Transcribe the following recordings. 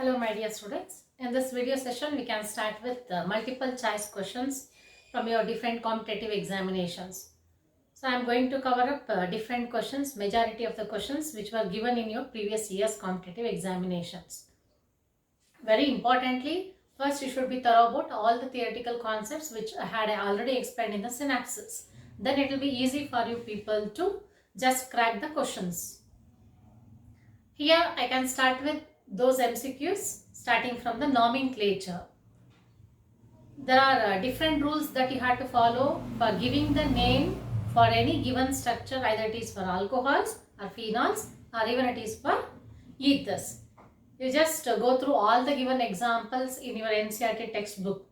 Hello my dear students. In this video session we can start with multiple choice questions from your different competitive examinations. So I am going to cover up different questions, majority of the questions which were given in your previous year's competitive examinations. Very importantly, first you should be thorough about all the theoretical concepts which I had already explained in the synapses. Then it will be easy for you people to just crack the questions. Here I can start with those MCQs starting from the nomenclature. There are different rules that you have to follow for giving the name for any given structure, either it is for alcohols or phenols or even it is for ethers. You just go through all the given examples in your NCERT textbook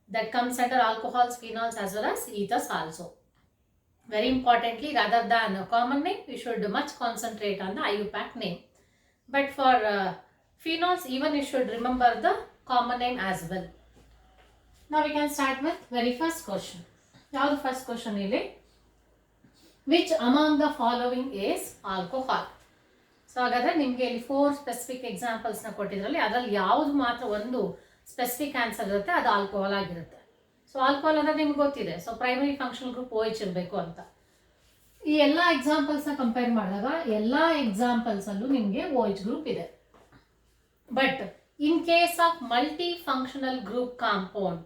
that comes under alcohols, phenols as well as ethers also. Very importantly, rather than a common name, you should much concentrate on the IUPAC name. But for phenols, even you should remember the common name as well. Now we can start with very first question. Now the first question is, which among the following is alcohol? So ಹಾಗಾದ್ರೆ ನಿಮಗೆ ಇಲ್ಲಿ 4 specific examples ನ ಕೊಟ್ಟಿದ್ರಲ್ಲಿ ಅದರಲ್ಲಿ ಯಾವುದು ಮಾತ್ರ ಒಂದು specific answer ಇರುತ್ತೆ ಅದು ಆಲ್ಕೋಹಾಲ್ ಆಗಿರುತ್ತೆ. ಸೊ ಆಲ್ಕೋಹಾಲ್ ಅಂದ್ರೆ ನಿಮ್ಗೆ ಗೊತ್ತಿದೆ. So primary functional group OH ಇರಬೇಕು ಅಂತ. ಈ ಎಲ್ಲ ಎಕ್ಸಾಂಪಲ್ಸ್ ನ ಕಂಪೇರ್ ಮಾಡಿದಾಗ ಎಲ್ಲ ಎಕ್ಸಾಂಪಲ್ಸ್ ಅಲ್ಲೂ ನಿಮಗೆ OH ಗ್ರೂಪ್ ಇದೆ. But in case of multi functional group compound,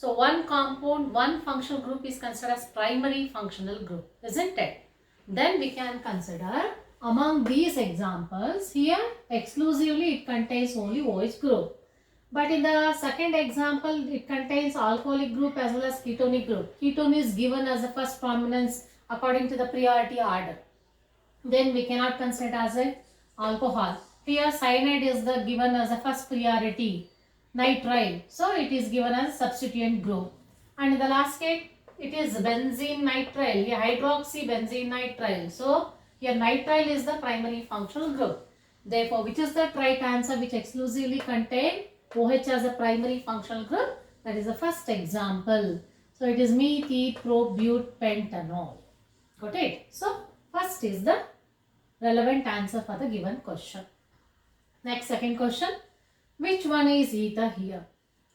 so one compound, one functional group is considered as primary functional group, isn't it? Then we can consider among these examples here exclusively it contains only OH group. But in the second example it contains alcoholic group as well as ketonic group. Ketone is given as the first prominence according to the priority order. Then we cannot consider as a alcohol. Here cyanide is the given as the first priority. Nitrile, so it is given as substituent group. And in the last case it is benzene nitrile, here hydroxy benzene nitrile. So here nitrile is the primary functional group. Therefore which is the right answer which exclusively contain OH as a primary functional group? That is the first example. So it is methyl-pro-butanol. Got it? So first is the relevant answer for the given question. Next, second question. Which one is ether here?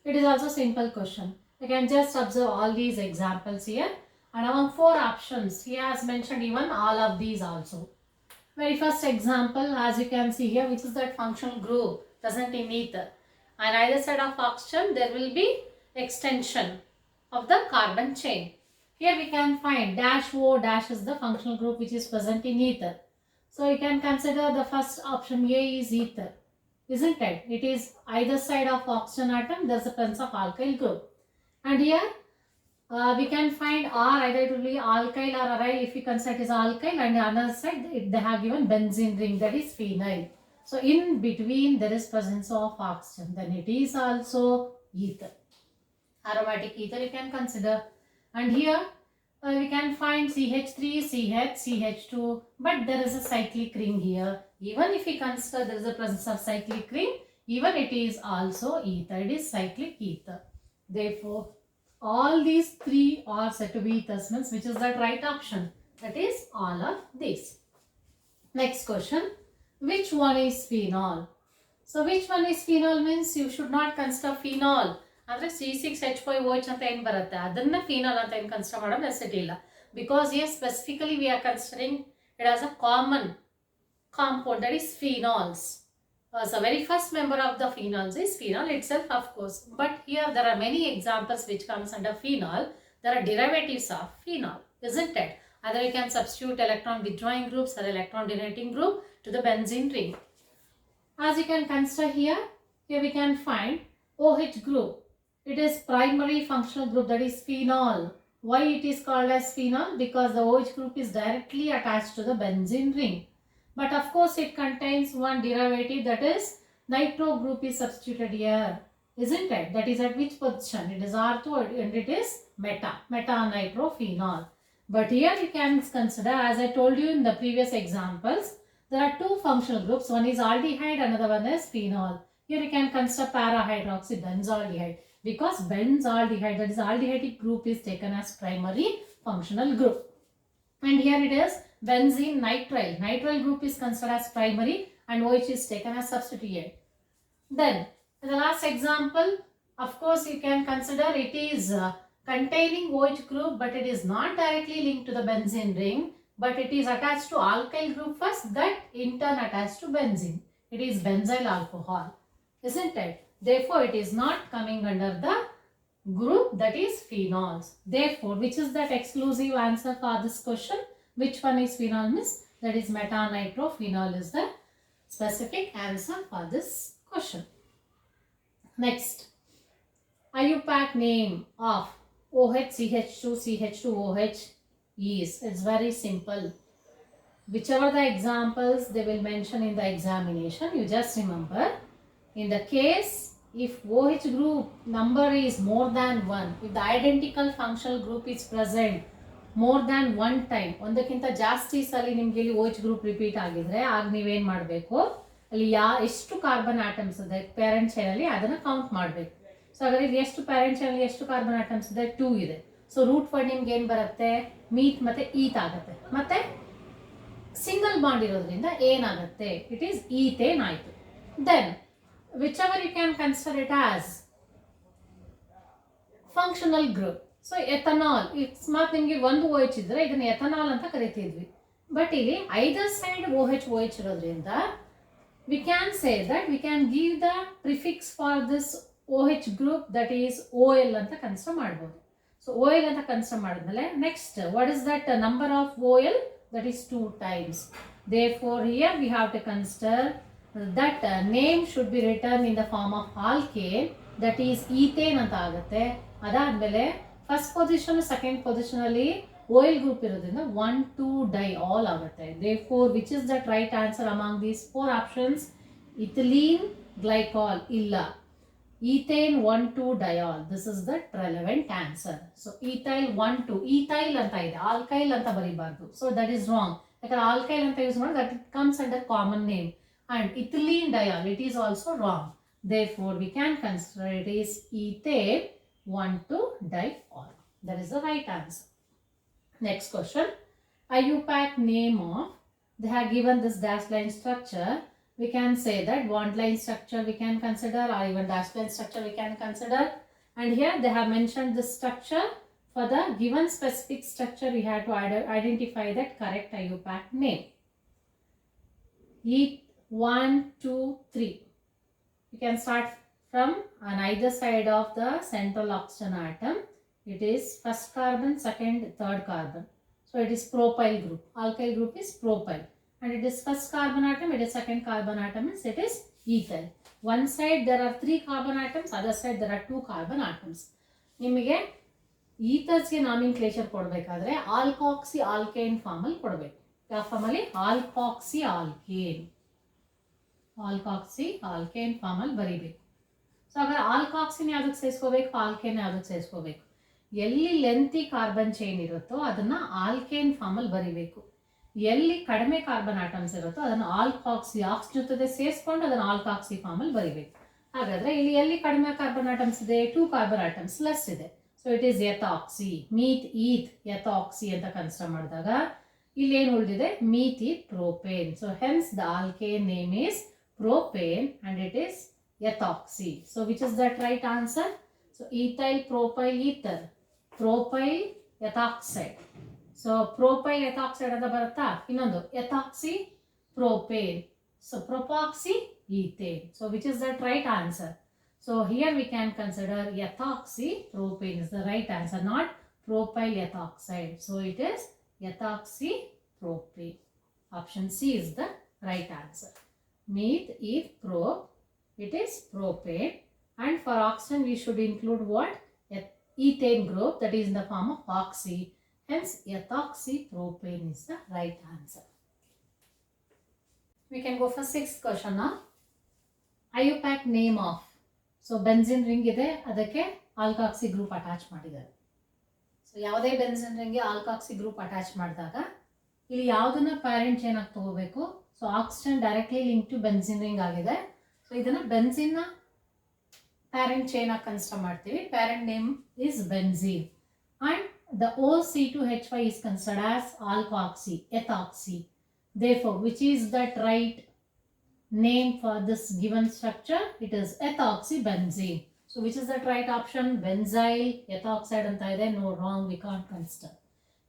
It is also simple question. You can just observe all these examples here. And among 4 options, he has mentioned even all of these also. Very first example, as you can see here, which is that functional group present in ether. On either side of oxygen, there will be extension of the carbon chain. Here we can find dash O dash is the functional group which is present in ether. So you can consider the first option A is ether. Isn't it? It is either side of oxygen atom there is a presence of alkyl group. And here we can find R either it will be alkyl or aryl if we consider it is alkyl, and on the other side they have given benzene ring, that is phenyl. So in between there is presence of oxygen, then it is also ether. Aromatic ether you can consider. And here we can find CH3, CH, CH2, but there is a cyclic ring here. Even if we consider there is a presence of cyclic ring, even it is also ether, it is cyclic ether. Therefore, all these 3 are said to be ethers, means which is the right option? That is all of these. Next question, which one is phenol? So which one is phenol means you should not consider phenol. ಅಂದರೆ C6H5OH ಅಂತ ಏನು ಬರುತ್ತೆ ಅದನ್ನ phenol ಅಂತ ಏನು consider ಮಾಡೋ necessity ಇಲ್ಲ. Because here specifically we are considering it as a common compound, that is phenols. So very first member of the phenols is phenol itself, of course. But here there are many examples which comes under phenol. There are derivatives of phenol, isn't it? Either you can substitute electron withdrawing groups or electron donating group to the benzene ring. As you can consider here we can find OH group. It is primary functional group, that is phenol. Why it is called as phenol? Because the OH group is directly attached to the benzene ring. But of course it contains one derivative, that is nitro group is substituted here, isn't it? That is at which position? It is ortho and it is meta nitrophenol. But here you can consider, as I told you in the previous examples, there are 2 functional groups. One is aldehyde, another one is phenol. Here you can consider para-hydroxy benzaldehyde, because benzaldehyde, that is aldehydic group, is taken as primary functional group. And here it is benzene nitrile. Nitrile group is considered as primary and OH is taken as substituent. Then the last example, of course you can consider it is containing OH group, but it is not directly linked to the benzene ring, but it is attached to alkyl group first, that in turn attached to benzene. It is benzyl alcohol, isn't it? Therefore it is not coming under the group that is phenols. Therefore, which is that exclusive answer for this question? Which one is phenol, miss? That is metanitrophenol is the specific answer for this question. Next, IUPAC name of OHCH2CH2OH is, it's very simple. Whichever the examples they will mention in the examination, you just remember, in the case if OH group number is more than 1, if the identical functional group is present more than one time, ಒಂದಕ್ಕಿಂತ ಜಾಸ್ತಿ ಸಲ ನಿಮಗೆ ಇಲ್ಲಿ OH group repeat ಆಗಿದ್ರೆ ಆಗ ನೀವೇನು ಮಾಡಬೇಕು, ಅಲ್ಲಿ ಎಷ್ಟು ಕಾರ್ಬನ್ ಆಟಮ್ಸ್ ಇದೆ ಪೇರೆಂಟ್ ಚೈನ್ ಅಲ್ಲಿ ಅದನ್ನು ಕೌಂಟ್ ಮಾಡಬೇಕು. ಸೊ ಹಾಗಾದ್ರೆ ಎಷ್ಟು ಪೇರೆಂಟ್ ಚೈನ್ ಅಲ್ಲಿ ಎಷ್ಟು ಕಾರ್ಬನ್ ಆಟಮ್ಸ್ ಇದೆ? 2 ಇದೆ. ಸೊ ರೂಟ್ ವರ್ಡ್ ನಿಮ್ಗೆ ಏನು ಬರುತ್ತೆ? ಮೀತ್ ಮತ್ತೆ ಈತ್ ಆಗುತ್ತೆ. ಮತ್ತೆ ಸಿಂಗಲ್ ಬಾಂಡ್ ಇರೋದ್ರಿಂದ ಏನಾಗುತ್ತೆ? ಇಟ್ ಈಸ್ ಈಥೇನ್ ಆಯಿತು. Then whichever you can consider it as functional group. So ethanol, ಇಸ್ಮಾತ್ ನಿಮಗೆ ಒಂದು OH ಇದ್ರೆ ಇದನ್ನ ಎಥನಾಲ್ ಅಂತ ಕರಿತಿದ್ವಿ. ಬಟ್ ಇಲ್ಲಿ ಐದರ್ ಸೈಡ್ OH ಇರೋದ್ರಿಂದ we can say that we can give the prefix for this OH group, that is OL ಅಂತ consider ಮಾಡಬಹುದು. ಸೊ OL ಅಂತ ಕನ್ಸಿಡರ್ ಮಾಡಿದ್ಮೇಲೆ next what is that number of OL? That is 2 times. Therefore here we have to consider that name should be written in the form of alkane, that is ethane ಅಂತ ಆಗುತ್ತೆ. ಅದಾದ್ಮೇಲೆ first position second position ಅಲ್ಲಿ OL group ಇರೋದ್ರಿಂದ 1,2 dye all ಆಗುತ್ತೆ. Therefore which is the right answer among these 4 options? Ethylene glycol ಇಲ್ಲ, ethane 1,2 diol. This is the relevant answer. So ethyl 1,2, ethyl ಅಂತ ಇದೆ, alkyl ಅಂತ ಬರೀಬಾರ್ದು. So that is wrong. ಯಾಕಂದ್ರೆ alkyl ಅಂತ use ಮಾಡಿ that it comes under common name. And ethylene diol, it is also wrong. Therefore we can consider it is ethane 1,2 diol. That is the right answer. Next question, IUPAC name of, they have given this dash line structure. We can say that bond line structure we can consider, or even dash line structure we can consider. And here they have mentioned the structure. For the given specific structure we have to identify that correct IUPAC name. 1, 2, 3. You can start from on either side of the central oxygen atom. It is first carbon, second, third carbon. So it is propyl group. Alkyl group is propyl. And it is first carbon atom, it is second carbon atom, means it is ethyl. One side there are 3 carbon atoms, other side there are 2 carbon atoms. ನಿಮಗೆ ಈಥರ್ಸ್ಗೆ nomenclature ಕೊಡಬೇಕಾದ್ರೆ ಆಲ್ಕಾಕ್ಸಿ alkane ಫಾರ್ಮಲ್ಲಿ ಕೊಡಬೇಕು. ಯಾವ ಫಾರ್ಮಲ್ಲಿ? ಆಲ್ಕಾಕ್ಸಿ alkane, ಆಲ್ಕಾಕ್ಸಿ alkane ಫಾರ್ಮಲ್ಲಿ ಬರೀಬೇಕು. So ಹಾಗಾದ್ರೆ ಆಲ್ಕಾಕ್ಸಿನ ಯಾವುದಕ್ಕೆ ಸೇರಿಸ್ಕೋಬೇಕು, ಆಲ್ಕೇನ್ ಯಾವುದಕ್ಕೆ ಸೇರಿಸ್ಕೋಬೇಕು? ಎಲ್ಲಿ ಲೆಂತಿ ಕಾರ್ಬನ್ ಚೈನ್ ಇರುತ್ತೋ ಅದನ್ನು ಆಲ್ಕೇನ್ ಫಾರ್ಮಲ್ಲಿ ಬರೀಬೇಕು. ಎಲ್ಲಿ ಕಡಿಮೆ ಕಾರ್ಬನ್ ಆಟಮ್ಸ್ ಇರುತ್ತೋ ಅದನ್ನು ಆಲ್ಕಾಕ್ಸಿ, ಆಕ್ಸ್ ಜೊತೆ ಸೇರಿಸ್ಕೊಂಡು ಅದನ್ನು ಆಲ್ಕಾಕ್ಸಿ ಫಾರ್ಮಲ್ಲಿ ಬರೀಬೇಕು. ಹಾಗಾದರೆ ಇಲ್ಲಿ ಎಲ್ಲಿ ಕಡಿಮೆ ಕಾರ್ಬನ್ ಆಟಮ್ಸ್ ಇದೆ? 2 ಕಾರ್ಬನ್ ಆಟಮ್ಸ್ ಲೆಸ್ ಇದೆ. ಸೊ ಇಟ್ ಈಸ್ ಎಥಾಕ್ಸಿ, ಮೀತ್ ಈತ್ ಎಥಾಕ್ಸಿ ಅಂತ ಕನ್ಸಿಡರ್ ಮಾಡಿದಾಗ ಇಲ್ಲಿ ಏನು ಉಳಿದಿದೆ? ಮೀತ್ ಈತ್ propane. So hence the alkane name is propane and it is ethoxy. So which is that right answer? So ethyl propyl ether, propyl ethoxide. So propyl ethoxide ಅಂತ ಬರುತ್ತಾ? ಇನ್ನೊಂದು ethoxy propane. So propoxy ethane. So which is that right answer? So here we can consider ethoxy propane is the right answer, not propyl ethoxide. So it is ethoxy propane. Option C is the right answer. Meth, eth, prop, it is propane. And for oxygen we should include what? Ethane group, that is in the form of oxy. Hence ethoxy propane is the right answer. We can go for 6th question now. IUPAC name of. So benzene ring ಇದೆ, ಅದಕ್ಕೆ alkoxy group attach ಮಾಡಿದ್ದಾರೆ. So ಯಾವುದೇ benzene ರಿಂಗ್ಗೆ alkoxy group attach ಮಾಡಿದಾಗ ಇಲ್ಲಿ ಯಾವುದನ್ನ parent chain ಆಗಿ ತಗೋಬೇಕು? So oxygen directly link to benzene ring ಆಗಿದೆ. ಸೊ ಇದನ್ನು ಬೆನ್ಸಿನ್ನ ಪ್ಯಾರೆಂಟ್ ಚೈನ್ ಆಗಿ ಕನ್ಸಿಡರ್ ಮಾಡ್ತೀವಿ. Parent name is benzene and the OC2H5 is considered as alkoxy, ethoxy. Therefore which is that right name for this given structure? It is ethoxybenzene. So which is the right option? Benzyl ethoxide anta ide. No, wrong, we can't consider.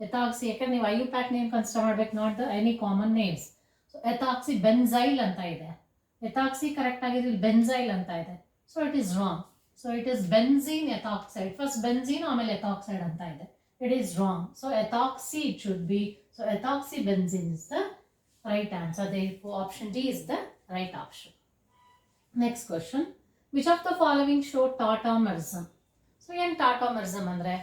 Ethoxy ಯಾಕಂದ್ರೆ ನೀವು IUPAC name consider ಮಾಡಬೇಕು, not the any common names. So ethoxybenzyle ಅಂತ ಇದೆ. ethoxy correct ಆಗಿದ್ರೆ benzyl ಅಂತ ಇದೆ. So it is wrong. So it is benzene ethoxide. First benzene ಆಮೇಲೆ ethoxide ಅಂತ ಇದೆ. It is wrong. So ethoxy it should be. So ethoxybenzene is the right answer. Therefore option D is the right option. Next question. Which of the following show tautomerism? So in tautomerism andre,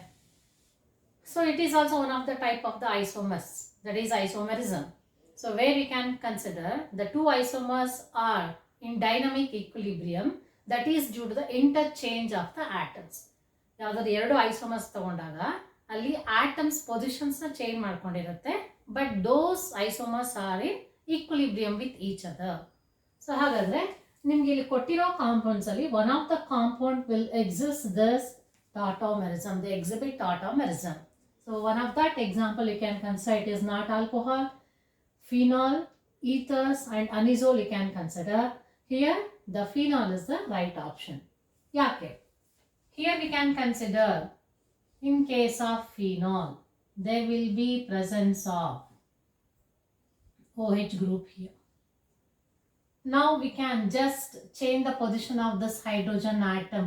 so it is also one of the type of the isomers, that is isomerism. So where we can consider the two isomers are in dynamic equilibrium, that is due to the interchange of the atoms. ಯಾವ್ದಾದ್ರು ಎರಡು isomers ತಗೊಂಡಾಗ ಅಲ್ಲಿ atoms positions ನ change ಮಾಡ್ಕೊಂಡಿರುತ್ತೆ, but those isomers are in equilibrium with each other. So ಹಾಗಾದ್ರೆ ನಿಮ್ಗೆ ಇಲ್ಲಿ ಕೊಟ್ಟಿರೋ ಕಾಂಪೌಂಡ್ಸ್ ಅಲ್ಲಿ one of the compound will exist this tautomerism. They exhibit tautomerism. So one of that example you can consider, it is not alcohol, phenol, ethers and anisole you can consider. Here the phenol is the right option. Yake. Here we can consider, in case of phenol, there will be presence of OH group here. Now we can just change the position of this hydrogen atom.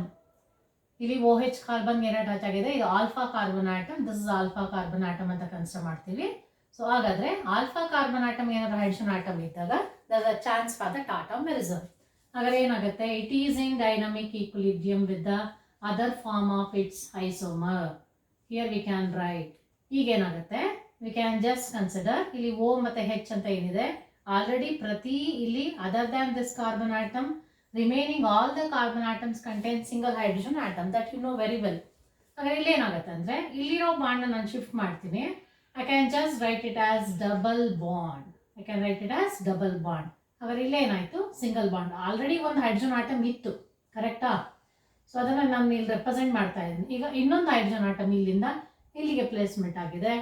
ಇಲ್ಲಿ OH carbon ಏನ touch ಆಗಿದೆ, ಇದು alpha carbon atom, this is alpha carbon atom ಅಂತ consider ಮಾಡ್ತೀವಿ. So ಹಾಗಾದ್ರೆ alpha carbon atom ಏನಾದ್ರು hydrogen atom ಇದ್ದಾಗ there a chance for the tautomerism. ಹಾಗಾದ್ರೆ ಏನಾಗುತ್ತೆ, it is in dynamic equilibrium with the other form of its isomer. Here we can write. ಈಗ ಏನಾಗುತ್ತೆ, we can just consider ಇಲ್ಲಿ O ಮತ್ತೆ H ಅಂತ ಏನಿದೆ, ಆಲ್ರೆಡಿ ಪ್ರತಿ ಇಲ್ಲಿ other than this carbon atom remaining all the carbon atoms contain single hydrogen atom, that you know very well. ಹಾಗಾದ್ರೆ ಇಲ್ಲಿ ಏನಾಗುತ್ತೆ ಅಂದ್ರೆ, ಇಲ್ಲಿರೋ ಬಾಂಡ್ ನಾನು ಶಿಫ್ಟ್ ಮಾಡ್ತೀನಿ. I can just write it as double bond. I can write it as double bond. ಹಾಗಾದ್ರೆ ಇಲ್ಲಿ ಏನಾಯ್ತು, ಸಿಂಗಲ್ ಬಾಂಡ್. ಆಲ್ರೆಡಿ ಒಂದು ಹೈಡ್ರೋಜನ್ ಆಟಮ್ ಇತ್ತು, ಕರೆಕ್ಟಾ? ಸೊ ಅದನ್ನ ನಾನು ಇಲ್ಲಿ ರೆಪ್ರೆಸೆಂಟ್ ಮಾಡ್ತಾ ಇದ್ದೀನಿ. ಈಗ ಇನ್ನೊಂದು ಹೈಡ್ರೋಜನ್ ಆಟಮ್ ಇಲ್ಲಿಂದ ಇಲ್ಲಿಗೆ ಪ್ಲೇಸ್ಮೆಂಟ್ ಆಗಿದೆ.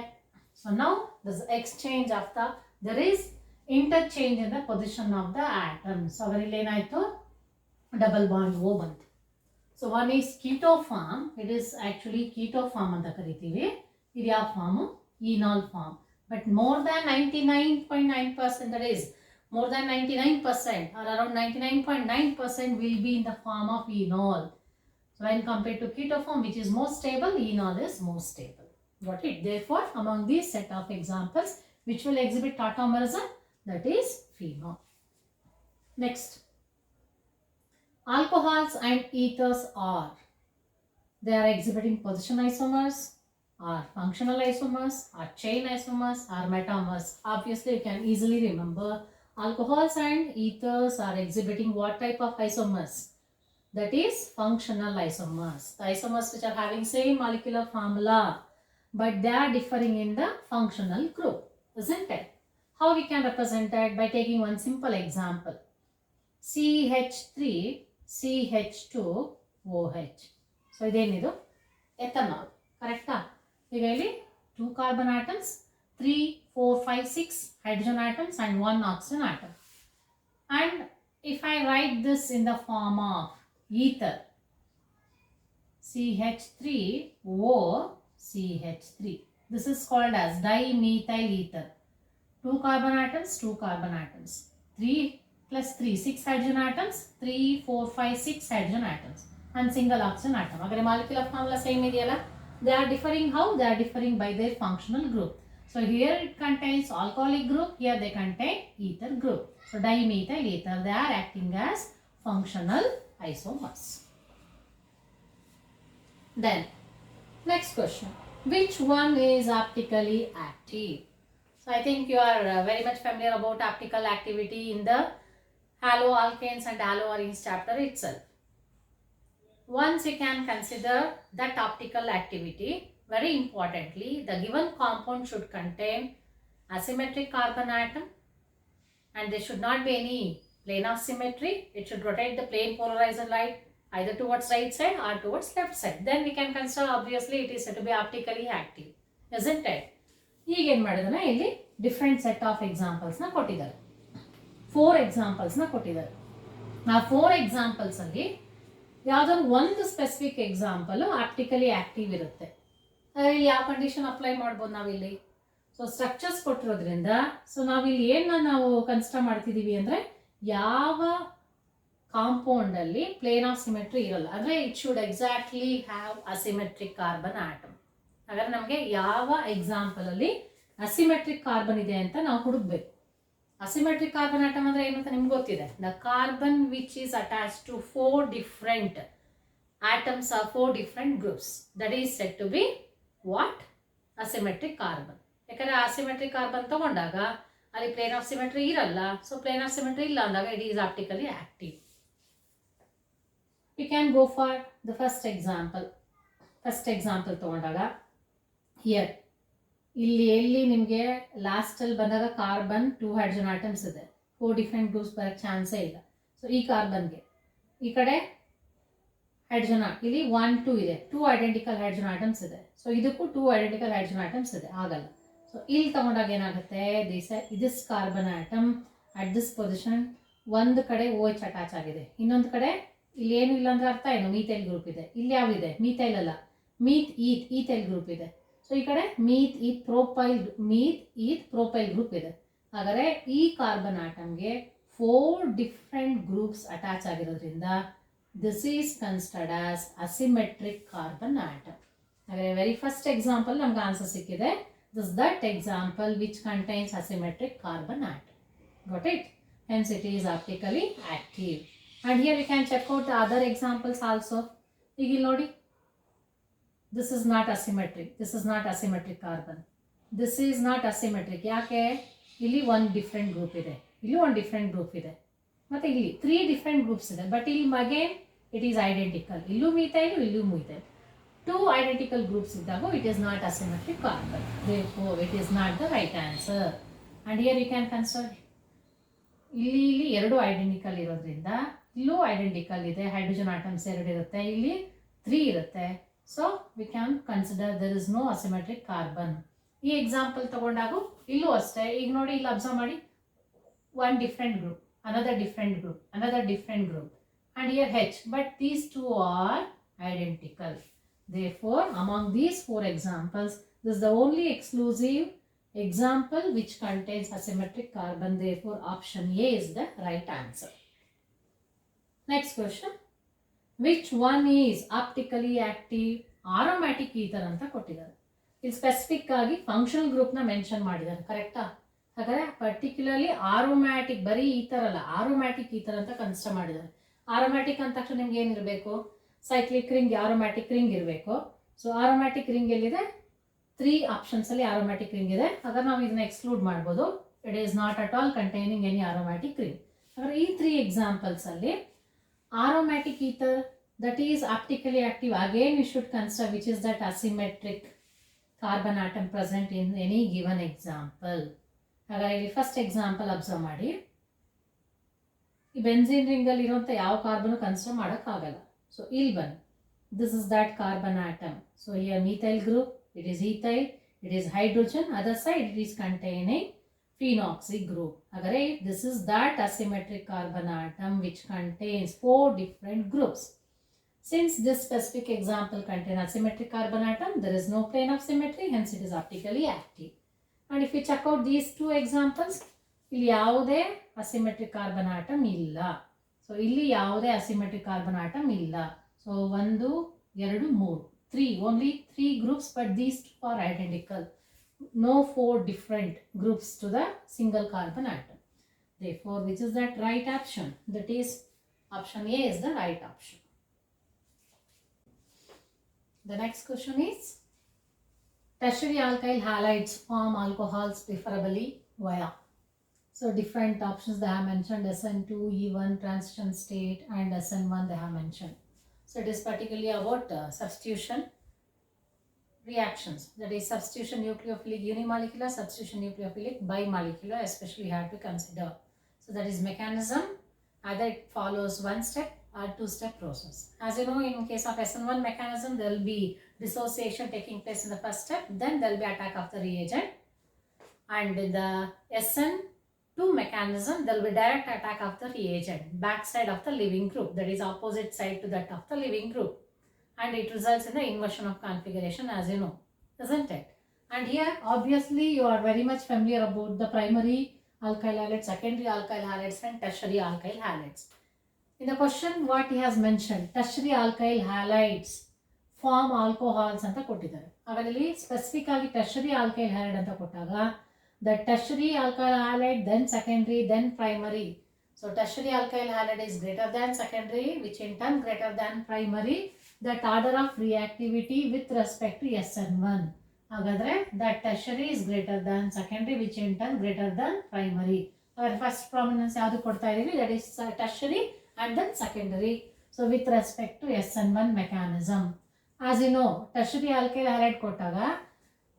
So now this exchange of the, there is interchange in the position of the atom. So ಹಾಗಾದ್ರೆ ಇಲ್ಲಿ ಏನಾಯ್ತು, ಡಬಲ್ ಬಾಂಡ್ O ಬಂತು. So one is keto form, it is actually keto form ಅಂತ ಕರಿತೀವಿ. ಇದು ಯಾವ form, enol form. But more than 99.9%, that is more than 99% or around 99.9% will be in the form of enol. So when compared to keto form, which is more stable, enol is more stable. Got it? Therefore among these set of examples which will exhibit tautomerism, that is phenol. Next, alcohols and ethers are, they are exhibiting position isomers, are functional isomers, are chain isomers, are metamers. Obviously you can easily remember, alcohols and ethers are exhibiting what type of isomers? That is functional isomers. The isomers which are having same molecular formula, but they are differing in the functional group, isn't it? How we can represent that? By taking one simple example. CH3 CH2OH. So ಇದೇನಿದು, ethanol, ಕರೆಕ್ಟಾ? ಈಗ ಇಲ್ಲಿ 2 carbon atoms, 3, 4, 5, 6 hydrogen atoms and 1 oxygen atom. And if I write this in the form of ether, CH3O CH3, this is called as dimethyl ether. 2 carbon atoms, 2 carbon atoms, 3 plus 3, 6 hydrogen atoms, 3, 4, 5, 6 hydrogen atoms and single oxygen atom. Agare molecular formula same ideyala, they are differing. How? They are differing by their functional group. So here it contains alcoholic group, here they contain ether group. So dimethyl ether, they are acting as functional isomers. Then next question, which one is optically active? So I think you are very much familiar about optical activity in the haloalkanes and haloarenes chapter itself. Once you can consider that optical activity, very importantly, the given compound should contain asymmetric carbon atom and there should not be any plane of symmetry. It should rotate the plane polarizer light either towards right side or towards left side. Then we can consider, obviously it is said to be optically active, isn't it? ಈಗ ಏನು ಮಾಡಿದಾನೆ, ಇಲ್ಲಿ different set of ಎಕ್ಸಾಂಪಲ್ಸ್ನ ಕೊಟ್ಟಿದ್ದಾರೆ. 4 ಎಕ್ಸಾಂಪಲ್ಸ್ನ ಕೊಟ್ಟಿದ್ದಾರೆ. ಆ 4 ಎಕ್ಸಾಂಪಲ್ಸಲ್ಲಿ ಯಾವುದಾದ್ರು ಒಂದು specific example optically active ಇರುತ್ತೆ. ಇಲ್ಲಿ ಯಾವ ಕಂಡೀಷನ್ ಅಪ್ಲೈ ಮಾಡ್ಬೋದು ನಾವಿಲ್ಲಿ? ಸೊ ಸ್ಟ್ರಕ್ಚರ್ಸ್ ಕೊಟ್ಟಿರೋದ್ರಿಂದ ಸೊ ನಾವಿಲ್ಲಿ ಏನು ನಾವು ಕನ್ಸಿಡರ್ ಮಾಡ್ತಿದ್ದೀವಿ ಅಂದರೆ ಯಾವ ಕಾಂಪೌಂಡಲ್ಲಿ ಪ್ಲೇನ್ ಆಫ್ ಸಿಮೆಟ್ರಿ ಇರಲ್ಲ, ಅಂದರೆ it should exactly have asymmetric carbon atom. ಹಾಗಾದ್ರೆ ನಮಗೆ ಯಾವ ಎಕ್ಸಾಂಪಲಲ್ಲಿ ಅಸಿಮೆಟ್ರಿಕ್ ಕಾರ್ಬನ್ ಇದೆ ಅಂತ ನಾವು ಹುಡುಕ್ಬೇಕು. ಅಸಿಮೆಟ್ರಿಕ್ ಕಾರ್ಬನ್ ಆಟಮ್ ಅಂದರೆ ಏನು ಅಂತ ನಿಮ್ಗೆ ಗೊತ್ತಿದೆ. The carbon which is attach to 4 different atoms are 4 different groups, that is said to be what? Asymmetric carbon. ಯಾಕಂದರೆ ಅಸಿಮೆಟ್ರಿಕ್ ಕಾರ್ಬನ್ ತಗೊಂಡಾಗ ಅಲ್ಲಿ ಪ್ಲೇನ್ ಆಫ್ ಸಿಮೆಟ್ರಿ ಇರಲ್ಲ. ಸೊ ಪ್ಲೇನ್ ಆಫ್ ಸಿಮೆಟ್ರಿ ಇಲ್ಲ ಅಂದಾಗ it is optically active. You can go for the first example. First example ತಗೊಂಡಾಗ here ಇಲ್ಲಿ ಎಲ್ಲಿ ನಿಮಗೆ ಲಾಸ್ಟಲ್ಲಿ ಬಂದಾಗ ಕಾರ್ಬನ್ 2 ಹೈಡ್ರೋಜನ್ ಆಟಮ್ಸ್ ಇದೆ, 4 ಡಿಫ್ರೆಂಟ್ ಗ್ರೂಪ್ಸ್ ಬರೋಕ್ಕೆ ಚಾನ್ಸೇ ಇಲ್ಲ. ಸೊ ಈ ಕಾರ್ಬನ್ಗೆ ಈ ಕಡೆ ಹೈಡ್ರೋಜನ್ ಇಲ್ಲಿ 1 2 ಇದೆ, 2 ಐಡೆಂಟಿಕಲ್ ಹೈಡ್ರೋಜನ್ ಆಟಮ್ಸ್ ಇದೆ. ಸೊ ಇದಕ್ಕೂ 2 ಐಡೆಂಟಿಕಲ್ ಹೈಡ್ರೋಜನ್ ಆಟಮ್ಸ್ ಇದೆ, ಆಗಲ್ಲ. ಸೊ ಇಲ್ಲಿ ತಗೊಂಡಾಗ ಏನಾಗುತ್ತೆ, this carbon atom at this position ಒಂದು ಕಡೆ OH ಅಟ್ಯಾಚ್ ಆಗಿದೆ, ಇನ್ನೊಂದು ಕಡೆ ಇಲ್ಲಿ ಏನು ಇಲ್ಲ ಅಂದ್ರೆ ಅರ್ಥ ಏನು? ಮೀಥೈಲ್ ಗ್ರೂಪ್ ಇದೆ. ಇಲ್ಲಿ ಯಾವಿದೆ? ಮೀಥೈಲ್ ಅಲ್ಲ, ಈಥೈಲ್ ಗ್ರೂಪ್ ಇದೆ. ಸೊ ಈ ಕಡೆ ಮೀತ್ ಈತ್ ಪ್ರೋಪೈಲ್ ಗ್ರೂಪ್ ಇದೆ. ಹಾಗಾದರೆ ಈ ಕಾರ್ಬನ್ ಆಟಮ್ಗೆ 4 ಡಿಫ್ರೆಂಟ್ ಗ್ರೂಪ್ಸ್ ಅಟ್ಯಾಚ್ ಆಗಿರೋದ್ರಿಂದ this is considered as asymmetric carbon atom. ಹಾಗಾದರೆ ವೆರಿ ಫಸ್ಟ್ ಎಕ್ಸಾಂಪಲ್ ನಮ್ಗೆ ಆನ್ಸರ್ ಸಿಕ್ಕಿದೆ. This that example which contains asymmetric carbon atom. got it? Hence it is optically active. And here we can check out the other examples also. ಈಗ ಇಲ್ಲಿ ನೋಡಿ, this is not asymmetric, this is not asymmetric carbon, this is not asymmetric. ಯಾಕೆ? ಇಲ್ಲಿ ಒಂದು different group ಇದೆ, ಇಲ್ಲಿ ಒಂದು different group ಇದೆ, ಮತ್ತು ಇಲ್ಲಿ 3 ಡಿಫ್ರೆಂಟ್ ಗ್ರೂಪ್ಸ್ ಇದೆ. ಬಟ್ ಇಲ್ಲಿ ಅಗೇನ್ ಇಟ್ ಈಸ್ ಐಡೆಂಟಿಕಲ್, ಇಲ್ಲೂ ಮೀಥೈಲ್ ಇಲ್ಲೂ ಮೀಥೈಲ್. 2 identical groups ಇದ್ದಾಗ it is not asymmetric carbon. Therefore it is not the right answer. And here you can consider ಇಲ್ಲಿ 2 ಐಡೆಂಟಿಕಲ್ ಇರೋದ್ರಿಂದ ಇಲ್ಲೂ ಐಡೆಂಟಿಕಲ್ ಇದೆ, ಹೈಡ್ರೋಜನ್ ಆಟಮ್ಸ್ 2 ಇರುತ್ತೆ, ಇಲ್ಲಿ 3 ಇರುತ್ತೆ. So we can consider there is no asymmetric carbon. ಈ example ತಗೊಂಡಾಗೂ ಇಲ್ಲೂ ಅಷ್ಟೇ. ಈಗ ನೋಡಿ, ಇಲ್ಲಿ ಅಬ್ಸರ್ವ್ ಮಾಡಿ, 1 different group, another different group, another different group, and here H, but these 2 are identical. Therefore among these 4 examples, this is the only exclusive example which contains asymmetric carbon. Therefore option A is the right answer. Next question, which one is optically active? Aromatic ether anta kottidare. ಇಲ್ಲಿ specific ಆಗಿ functional ಗ್ರೂಪ್ನ mention ಮಾಡಿದ್ದಾರೆ, ಕರೆಕ್ಟಾ? ಹಾಗಾದರೆ particularly aromatic, ಬರೀ ಈ ಥರ ಅಲ್ಲ, ಆರೋಮ್ಯಾಟಿಕ್ ಈ ಥರ ಅಂತ ಕನ್ಸಿಡರ್ ಮಾಡಿದ್ದಾರೆ. ಆರೋಮ್ಯಾಟಿಕ್ ಅಂದ ತಕ್ಷಣ ನಿಮ್ಗೆ ಏನಿರಬೇಕು? ಸೈಕ್ಲಿಕ್ ರಿಂಗ್, ಆರೋಮ್ಯಾಟಿಕ್ ರಿಂಗ್ ಇರಬೇಕು. ಸೊ ಆರೋಮ್ಯಾಟಿಕ್ ರಿಂಗ್ ಎಲ್ಲಿದೆ? 3 ಆಪ್ಷನ್ಸಲ್ಲಿ ಆರೋಮ್ಯಾಟಿಕ್ ರಿಂಗ್ ಇದೆ. ಹಾಗಾದ್ರೆ ನಾವು ಇದನ್ನ ಎಕ್ಸ್ಕ್ಲೂಡ್ ಮಾಡ್ಬೋದು. It is not at all containing any aromatic ring. ಹಾಗಾದ್ರೆ ಈ 3 ಎಕ್ಸಾಂಪಲ್ಸಲ್ಲಿ aromatic ether that is optically active, again you should consider which is that asymmetric carbon atom present in any given example. ಹಾಗಾದ್ರೆ ಇಲ್ಲಿ first example observe ಮಾಡಿ. ಈ benzene ರಿಂಗಲ್ಲಿ ಇರುವಂಥ ಯಾವ carbon consider ಮಾಡೋಕ್ಕಾಗಲ್ಲ. ಸೊ ಇಲ್ಲಿ ಬನ್ನಿ, this is that carbon atom. So here methyl group, it is ethyl, it is hydrogen, other side it is containing phenoxy group. Agare this is that asymmetric carbon atom which contains 4 different groups. Since this specific example contains asymmetric carbon atom, there is no plane of symmetry, hence it is optically active. And if we check out these 2 examples, ಇಲ್ಲಿ ಯಾವುದೇ asymmetric carbon atom ಇಲ್ಲ. So ಇಲ್ಲಿ ಯಾವುದೇ asymmetric carbon atom ಇಲ್ಲ. So 1 2 3 3, only 3 groups, but these 2 are identical. No 4 different groups to the single carbon atom. Therefore, which is that right option? That is option A is the right option. The next question is, tertiary alkyl halides form alcohols preferably via. So different options they have mentioned, SN2, E1, transition state, and SN1 they have mentioned. So it is particularly about substitution reactions, that is substitution nucleophilic unimolecular, substitution nucleophilic bimolecular, especially you have to consider. So that is mechanism, either it follows 1 step or 2-step process. As you know, in case of SN1 mechanism, there will be dissociation taking place in the first step, then there will be attack of the reagent, and in the SN two mechanism, there will be direct attack of the reagent, backside of the leaving group, that is opposite side to that of the leaving group, and it results in the inversion of configuration, as you know, isn't it? And here obviously you are very much familiar about the primary alkyl halides, secondary alkyl halides and tertiary alkyl halides. In the question what he has mentioned, tertiary alkyl halides form alcohols anta kottidare. Agadalli specific agi tertiary alkyl halide anta kottaga, the tertiary alkyl halide, then secondary, then primary. So tertiary alkyl halide is greater than secondary, which in turn greater than primary. That order of reactivity with respect to SN1. Hagadre that tertiary is greater than secondary, which in turn greater than primary. Our first prominence yadu kodta iddivi, that is tertiary and then secondary. So with respect to SN1 mechanism. As you know, tertiary alkyl halide kottaga,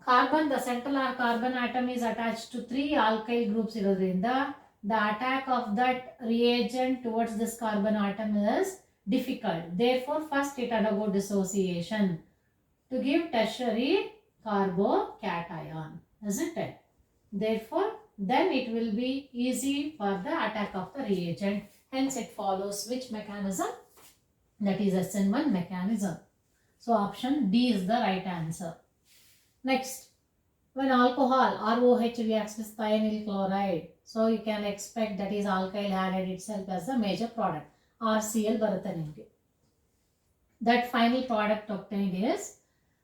carbon, the central carbon atom is attached to 3 alkyl groups irodrinda, the attack of that reagent towards this carbon atom is difficult. Therefore, first it undergo dissociation to give tertiary carbocation, isn't it? Therefore, then it will be easy for the attack of the reagent. Hence, it follows which mechanism? That is SN1 mechanism. So, option D is the right answer. Next, when alcohol ROH reacts with thionyl chloride, so you can expect that is alkyl halide itself as the major product. RCl ಬರುತ್ತೆ ನಿಮಗೆ. That final product obtained is,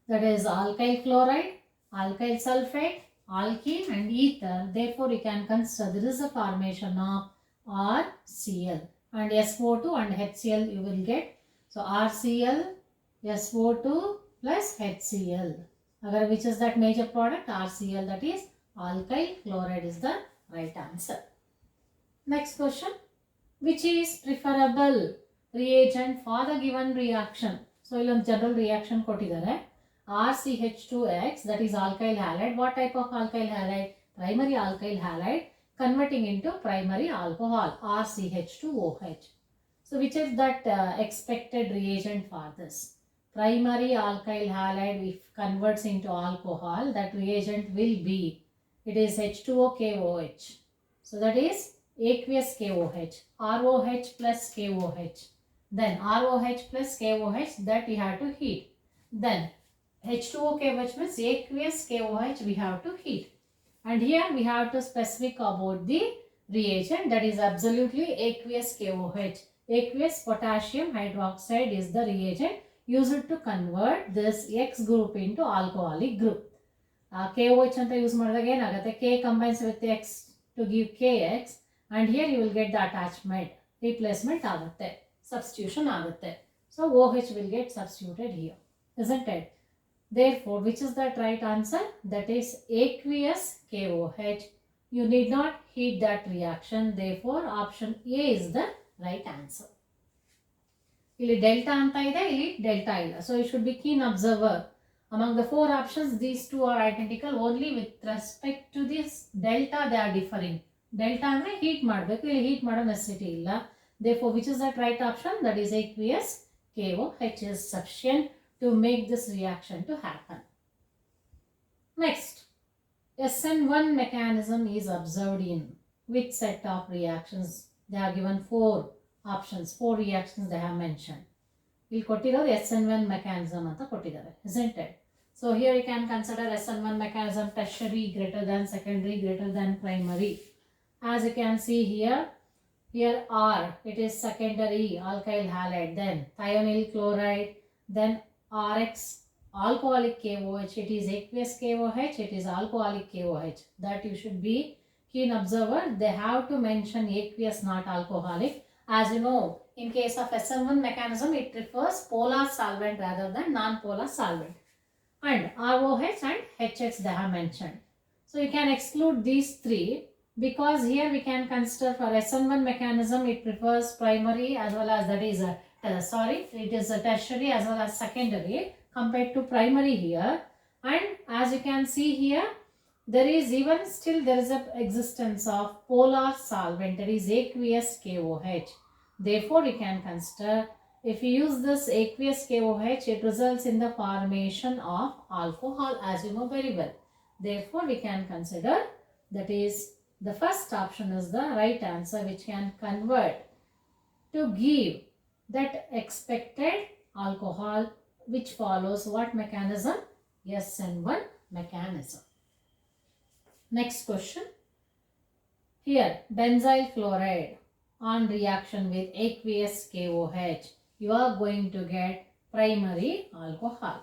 that is alkyl chloride, alkyl sulfate, alkene and ether. Therefore, you can consider there is a formation of RCl, and SO2 and HCl you will get. So, RCl, SO2 plus HCl. Agar which is that major product? RCl, that is alkyl chloride is the right answer. Next question. Which is preferable reagent for the given reaction? So, in general reaction kottidare, RCH2X, that is alkyl halide. What type of alkyl halide? Primary alkyl halide converting into primary alcohol, RCH2OH. So, which is that expected reagent for this? Primary alkyl halide, if converts into alcohol, that reagent will be, it is H2OKOH. So, that is aqueous KOH, ROH plus KOH. Then ROH plus KOH, that we have to heat. Then H2OKOH means aqueous KOH we have to heat. And here we have to specific about the reagent, that is absolutely aqueous KOH. Aqueous potassium hydroxide is the reagent used to convert this X group into alcoholic group. KOH anta use ಮಾಡಿದಾಗ ಏನಾಗುತ್ತೆ, K combines with X to give KX, and here you will get the attachment, replacement ಆಗುತ್ತೆ, substitution ಆಗುತ್ತೆ. So OH will get substituted here, isn't it? Therefore, which is that right answer? That is aqueous KOH. You need not heat that reaction. Therefore, option A is the right answer. ಇಲ್ಲಿ delta ಅಂತ ಇದೆ, ಇಲ್ಲಿ delta ಇಲ್ಲ. So you should be keen observer. Among the 4 options, these 2 are identical. Only with respect to this delta they are differing. Delta ಅಂದ್ರೆ heat ಮಾಡಬೇಕು, ಇಲ್ಲಿ heat ಮಾಡೋ necessity ಇಲ್ಲ. Therefore, which is that right option? That is aqueous KOH is sufficient to make this reaction to happen. Next, SN1 mechanism is observed in which set of reactions? They are given 4 options, 4 reactions they have mentioned. ಇಲ್ಲಿ ಕೊಟ್ಟಿರೋದು SN1 mechanism ಅಂತ ಕೊಟ್ಟಿದ್ದಾರೆ, isn't it? So here you can consider SN1 mechanism tertiary greater than secondary greater than primary. As you can see here, here R, it is secondary alkyl halide, then thionyl chloride, then RX alcoholic KOH, it is aqueous KOH, it is alcoholic KOH. That you should be keen observer. They have to mention aqueous, not alcoholic. As you know, in case of SN1 mechanism, it prefers polar solvent rather than non-polar solvent. And ROH and HX they have mentioned. So you can exclude these 3, because here we can consider for SN1 mechanism, it prefers primary as well as, that is it is a tertiary as well as secondary compared to primary here. And as you can see here, there is even still there is a existence of polar solvent, that is aqueous KOH. Therefore, you can consider, if you use this aqueous KOH, it results in the formation of alcohol, as you know very well. Therefore, we can consider, that is The first option is the right answer, which can convert to give that expected alcohol, which follows what mechanism? SN1 mechanism. Next question. Here, benzyl chloride on reaction with aqueous KOH, you are going to get primary alcohol.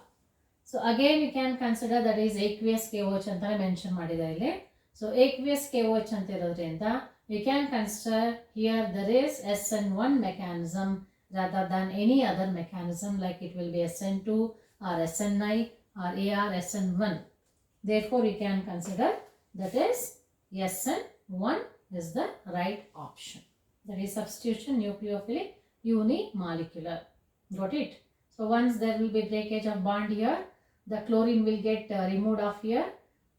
So again you can consider that is aqueous KOH anta mention madida illi. So aqueous KOH anta irodrinda you can consider here there is SN1 mechanism rather than any other mechanism, like it will be SN2 or SNI or AR SN1. Therefore you can consider that is SN1 is the right option. That is substitution nucleophilic unimolecular. Got it? So once there will be breakage of bond here, the chlorine will get removed off here.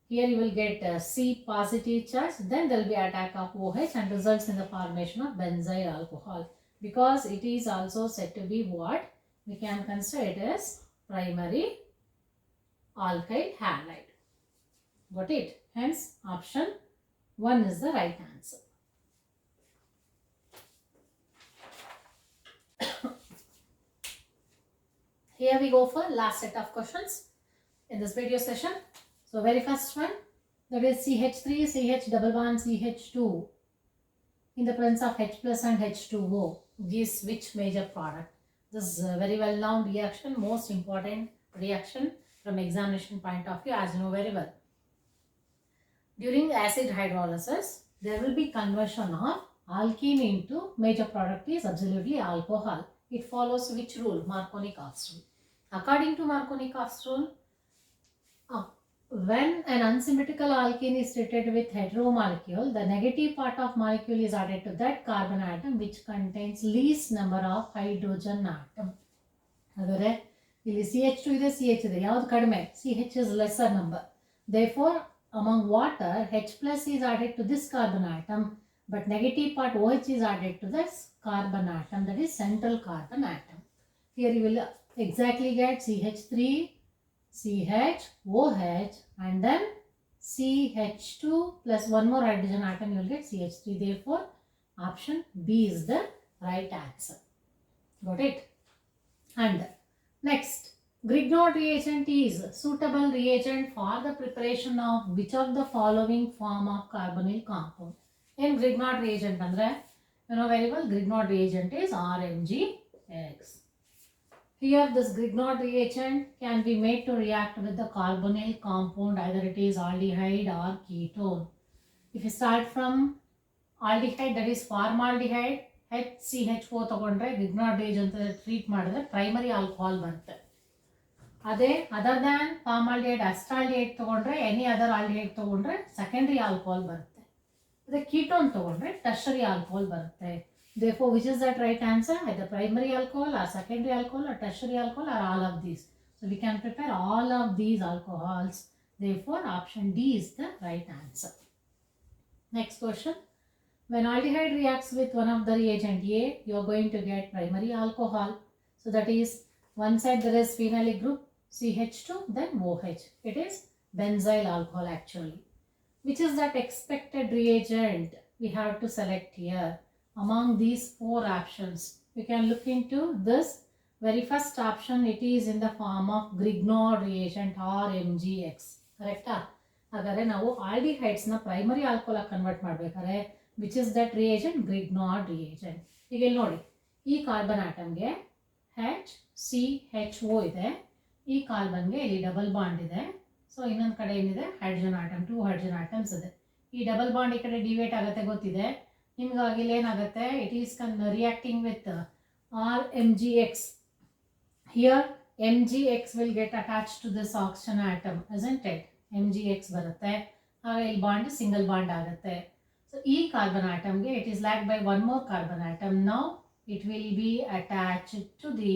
Here you will get C positive charge. Then there will be attack of OH and results in the formation of benzyl alcohol. Because it is also said to be what? We can consider it as primary alkyl halide. Got it? Hence option 1 is the right answer. Here we go for last set of questions in this video session. So very first one, that is CH3, CH double bond, CH2 in the presence of H plus and H2O gives which major product? This is a very well known reaction, most important reaction from examination point of view, as you know very well. During acid hydrolysis, there will be conversion of alkene into major product is absolutely alcohol. It follows which rule? Marconi-Cox rule. According to Marconi-Cox rule, when an unsymmetrical alkene is treated with heteromolecule, the negative part of molecule is added to that carbon atom which contains least number of hydrogen atom. Agare ಇಲ್ಲಿ CH2 ಇದೆ, CH ಇದೆ, ಯಾವುದು ಕಡಿಮೆ? CH is lesser number. Therefore, among water, H plus is added to this carbon atom, but negative part OH is added to this carbon atom, that is central carbon atom. Here you will exactly get CH3, CH, OH and then CH2 plus one more hydrogen atom, you will get CH3. Therefore, option B is the right answer. Got it? And next, Grignard reagent is suitable reagent for the preparation of which of the following form of carbonyl compound? In Grignard reagent, andre, you know very well, Grignard reagent is RMgX. Here this Grignard reagent can be made to react with the carbonyl compound, either it is aldehyde or ketone. If you start from aldehyde, that is formaldehyde, HCH4 ತಗೊಂಡ್ರೆ Grignard reagent treat ಮಾಡಿದ್ರೆ primary alcohol ಬರುತ್ತೆ. ಅದೇ other than formaldehyde, acetaldehyde ತಗೊಂಡ್ರೆ any other aldehyde ತಗೊಂಡ್ರೆ secondary alcohol ಬರುತ್ತೆ. ಅದೇ ketone ತಗೊಂಡ್ರೆ tertiary alcohol ಬರುತ್ತೆ. Therefore, which is that right answer? Either primary alcohol or secondary alcohol or tertiary alcohol or all of these. So we can prepare all of these alcohols. Therefore, option D is the right answer. Next question. When aldehyde reacts with one of the reagent A, you are going to get primary alcohol. So that is, one side there is phenolic group CH2, then OH. It is benzyl alcohol actually. Which is that expected reagent we have to select here? Among these four options, we can look into this very first option. It is in the form of Grignard reagent or MgX. Correct? Agare ನಾವು aldehydes na primary alcohol convert ಮಾಡಬೇಕಾದ್ರೆ which is that reagent? Grignard reagent. ಈಗ ಇಲ್ಲಿ ನೋಡಿ, ಈ carbon ಆಟಮ್ಗೆ HCHO ಇದೆ, ಈ ಕಾರ್ಬನ್ಗೆ ಇಲ್ಲಿ double bond ಇದೆ. ಸೊ ಇನ್ನೊಂದು ಕಡೆ ಏನಿದೆ? ಹೈಡ್ರೋಜನ್ ಆಟಮ್, 2 ಹೈಡ್ರೋಜನ್ ಆಟಮ್ಸ್ ಇದೆ. ಈ ಡಬಲ್ ಬಾಂಡ್ ಈ ಕಡೆ ಡಿವೇಟ್ ಆಗುತ್ತೆ ಗೊತ್ತಿದೆ ನಿಮಗಾಗಿ. ಇಲ್ಲಿ ಏನಾಗುತ್ತೆ? It is reacting with RMgX. Here MgX will get attached to this oxygen atom, isn't it? MgX ಬರುತ್ತೆ, ಹಾಗೆ ಇಲ್ಲಿ ಬಾಂಡ್ ಸಿಂಗಲ್ ಬಾಂಡ್ ಆಗುತ್ತೆ. ಸೊ ಈ carbon ಆಟಮ್ಗೆ it is lagged by one more carbon atom. Now it will be attached to the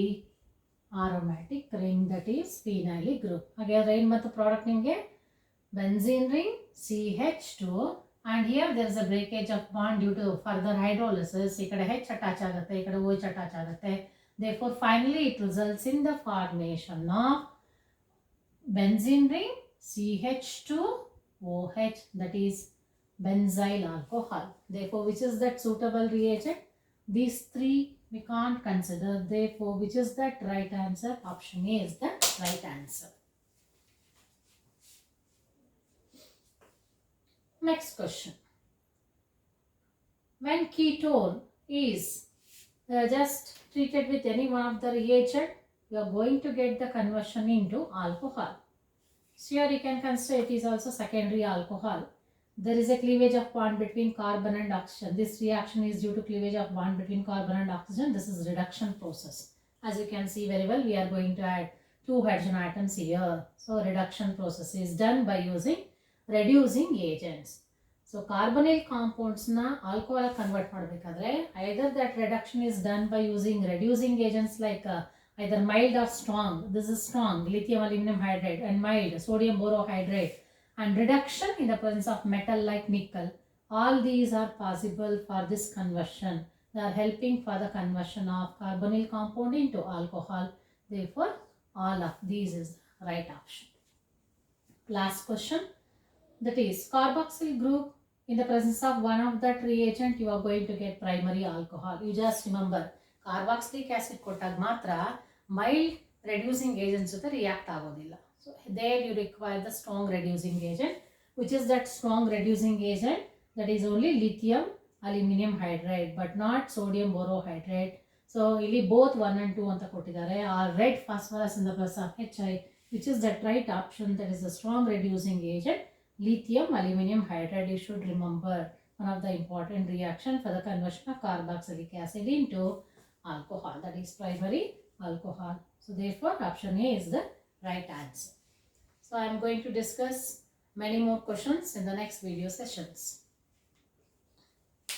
aromatic ring, that is phenolic group. ಹಾಗಾದ್ರೆ ಏನು ಮತ್ತು product ನಿಮಗೆ? benzene ring CH2, and here there is a breakage of bond due to further hydrolysis. ಈ ಕಡೆ H attach ಆಗುತ್ತೆ, ಈ ಕಡೆ OH attach ಆಗುತ್ತೆ. Therefore, finally it results in the formation of benzene ring CH2OH, that is benzyl alcohol. Therefore, which is that suitable reagent? These three we can't consider. Therefore, which is that right answer? Option A is the right answer. Next question. When ketone is just treated with any one of the reagent, you are going to get the conversion into alcohol. So here you can consider it is also secondary alcohol. There is a cleavage of bond between carbon and oxygen. This reaction is due to cleavage of bond between carbon and oxygen. This is reduction process. As you can see very well, we are going to add 2 hydrogen atoms here. So reduction process is done by using reducing agents. So carbonyl compounds na alcohol convert madbekadre either that reduction is done by using reducing agents like either mild or strong. This is strong, lithium aluminum hydride, and mild, sodium borohydride, and reduction in the presence of metal like nickel. All these are possible for this conversion. They are helping for the conversion of carbonyl compound into alcohol. Therefore, all of these is the right option. Last question, that is carboxyl group in the presence of one of that reagent, you are going to get primary alcohol. You just remember carboxylic acid ಕೊಟ್ಟಾಗ ಮಾತ್ರ mild reducing agents ಜೊತೆ react ಆಗೋದಿಲ್ಲ. So there you require the strong reducing agent, which is that strong reducing agent, that is only lithium aluminum hydride but not sodium borohydride. So ಇಲ್ಲಿ both 1 and 2 ಅಂತ ಕೊಟ್ಟಿದ್ದಾರೆ. Are red phosphorus in the presence of Hi, which is that right option, that is the strong reducing agent, lithium aluminum hydride. You should remember one of the important reaction for the conversion of carboxylic acid into alcohol, that is primary alcohol. So therefore option A is the right answer. So I am going to discuss many more questions in the next video sessions.